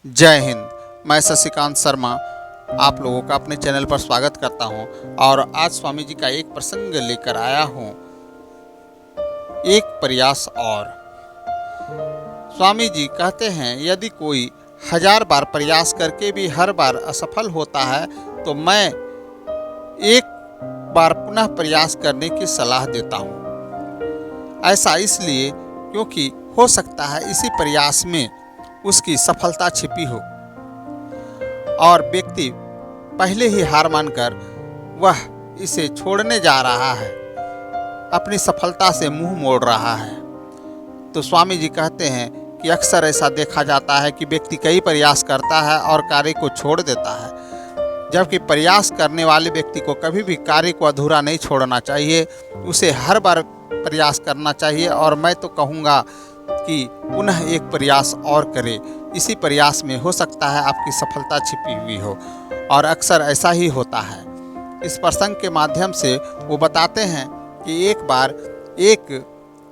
जय हिंद। मैं शशिकांत शर्मा आप लोगों का अपने चैनल पर स्वागत करता हूं और आज स्वामी जी का एक प्रसंग लेकर आया हूं। एक प्रयास और। स्वामी जी कहते हैं, यदि कोई 1000 बार प्रयास करके भी हर बार असफल होता है तो मैं एक बार पुनः प्रयास करने की सलाह देता हूं। ऐसा इसलिए क्योंकि हो सकता है इसी प्रयास में उसकी सफलता छिपी हो और व्यक्ति पहले ही हार मानकर वह इसे छोड़ने जा रहा है, अपनी सफलता से मुंह मोड़ रहा है। तो स्वामी जी कहते हैं कि अक्सर ऐसा देखा जाता है कि व्यक्ति कई प्रयास करता है और कार्य को छोड़ देता है, जबकि प्रयास करने वाले व्यक्ति को कभी भी कार्य को अधूरा नहीं छोड़ना चाहिए, उसे हर बार प्रयास करना चाहिए। और मैं तो कहूँगा कि पुनः एक प्रयास और करें। इसी प्रयास में हो सकता है आपकी सफलता छिपी हुई हो और अक्सर ऐसा ही होता है। इस प्रसंग के माध्यम से वो बताते हैं कि एक बार एक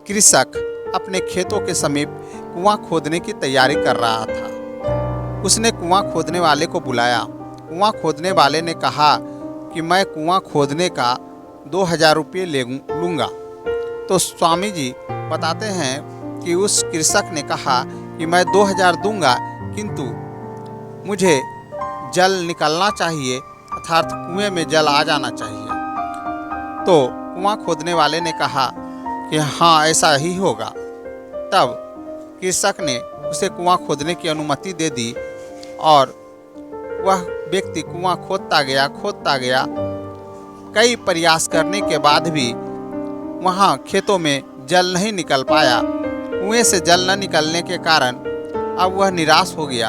कृषक अपने खेतों के समीप कुआं खोदने की तैयारी कर रहा था। उसने कुआं खोदने वाले को बुलाया। कुआं खोदने वाले ने कहा कि मैं कुआं खोदने का 2000 रुपये लूँगा। तो स्वामी जी बताते हैं कि उस कृषक ने कहा कि मैं 2000 दूंगा, किंतु मुझे जल निकलना चाहिए, अर्थात कुएं में जल आ जाना चाहिए। तो कुआं खोदने वाले ने कहा कि हाँ, ऐसा ही होगा। तब कृषक ने उसे कुआं खोदने की अनुमति दे दी और वह व्यक्ति कुआं खोदता गया। कई प्रयास करने के बाद भी वहाँ खेतों में जल नहीं निकल पाया। कुएं से जल न निकलने के कारण अब वह निराश हो गया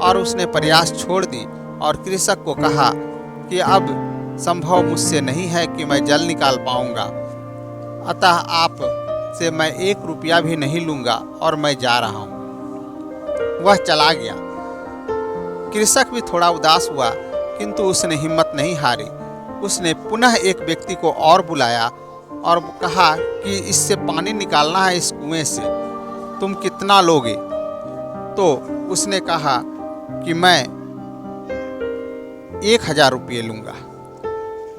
और उसने प्रयास छोड़ दी और कृषक को कहा कि अब संभव मुझसे नहीं है कि मैं जल निकाल पाऊंगा, अतः आप से मैं 1 रुपया भी नहीं लूंगा और मैं जा रहा हूं। वह चला गया। कृषक भी थोड़ा उदास हुआ, किंतु उसने हिम्मत नहीं हारी। उसने पुनः एक व्यक्ति को और बुलाया और कहा कि इससे पानी निकालना है, इस कुएं से तुम कितना लोगे? तो उसने कहा कि मैं 1000 रुपये लूँगा।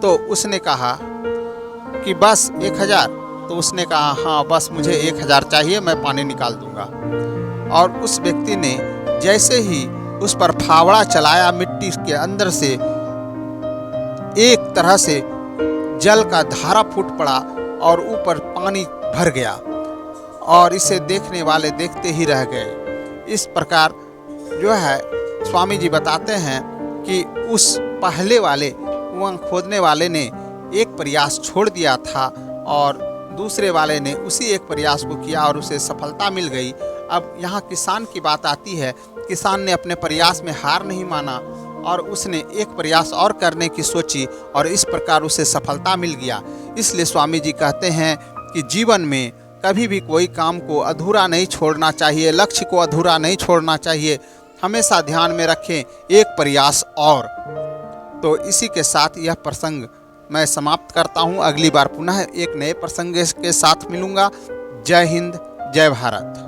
तो उसने कहा कि बस 1000? तो उसने कहा हाँ, बस मुझे 1000 चाहिए, मैं पानी निकाल दूंगा। और उस व्यक्ति ने जैसे ही उस पर फावड़ा चलाया, मिट्टी के अंदर से एक तरह से जल का धारा फूट पड़ा और ऊपर पानी भर गया और इसे देखने वाले देखते ही रह गए। इस प्रकार जो है स्वामी जी बताते हैं कि उस पहले वाले कुआं खोदने वाले ने एक प्रयास छोड़ दिया था और दूसरे वाले ने उसी एक प्रयास को किया और उसे सफलता मिल गई। अब यहाँ किसान की बात आती है। किसान ने अपने प्रयास में हार नहीं माना और उसने एक प्रयास और करने की सोची और इस प्रकार उसे सफलता मिल गया। इसलिए स्वामी जी कहते हैं कि जीवन में कभी भी कोई काम को अधूरा नहीं छोड़ना चाहिए, लक्ष्य को अधूरा नहीं छोड़ना चाहिए। हमेशा ध्यान में रखें एक प्रयास और। तो इसी के साथ यह प्रसंग मैं समाप्त करता हूँ। अगली बार पुनः एक नए प्रसंग के साथ मिलूँगा। जय हिंद, जय भारत।